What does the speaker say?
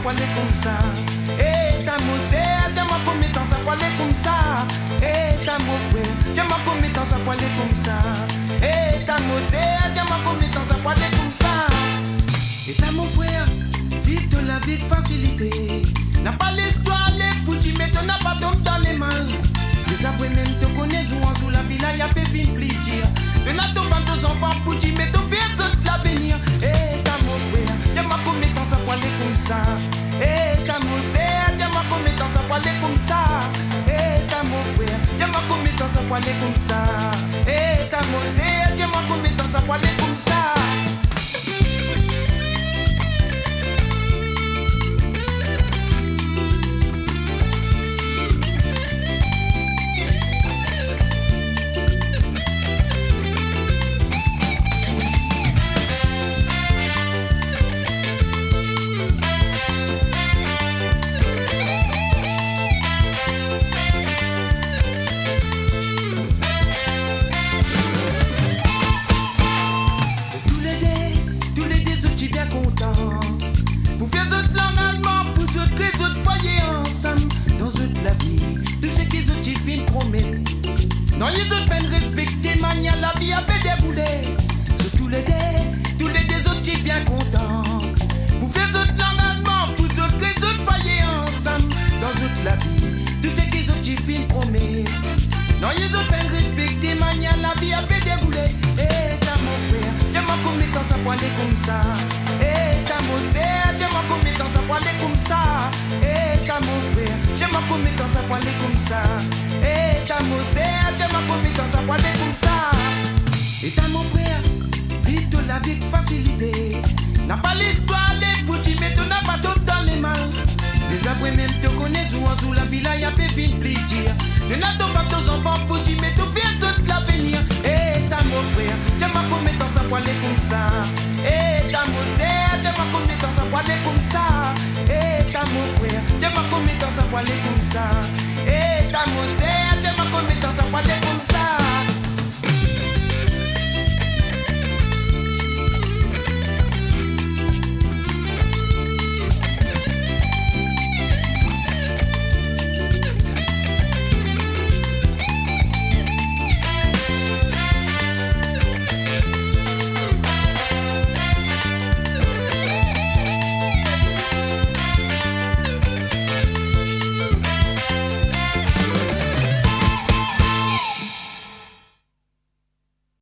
poil comme ça. Et ta moussée, t'es ma commettance à poil comme ça. Et ta moussée, t'es ma commettance à poil comme ça. Et ta moussée, t'es ma commettance à poil comme ça. Et ta mon frère, vive de la vie de facilité. N'a pas l'histoire, les petits, mais t'en as pas tombé dans les mal. Les après même te connaissent ou sous la villa, y'a pépine plitir. T'en as tombé deux enfants petits, mais t'en fais toute l'avenir. Et ta mon frère, t'es ma commettance à poil comme ça. Et ta moussée, t'es ma commettance à poil comme ça. Et ta mon frère, t'es ma commettance à poil comme ça. Et ta moussée, t'es ma commettance à poil comme ça. Non, ils ont peine respecté, mania la vie a fait dérouler. Sur tous les deux autres, j'ai bien content. Pour faire d'autres l'engagement, pour d'autres que les autres payer ensemble. Dans toute la vie, tout ce qu'ils ont j'ai fin promet. Non, ils ont peine respecté, mania la vie a fait dérouler. Et t'as mon frère, j'ai ma commettance à poiler comme ça. Et t'as mon sœur, j'ai ma commettance à poiler comme ça. Et t'as mon frère, j'ai ma commettance à poiler comme ça. Et t'as mon sœur, j'ai ma commettance à poiler comme ça. Et t'as mon frère, vive de la vie de facilité. N'a pas l'histoire, les petits, mais tu n'as pas tout dans les mal. Les après même te connaissent ou en sous la villa, y'a pépine plaisir. Tu n'as pas tes enfants petits, mais tu fais toute l'avenir. Et t'as mon frère, j'ai ma commettance à poiler comme ça. Et t'as mon sœur, j'ai ma commettance à poiler comme ça. Et t'as mon frère, j'ai ma commettance à poiler comme ça.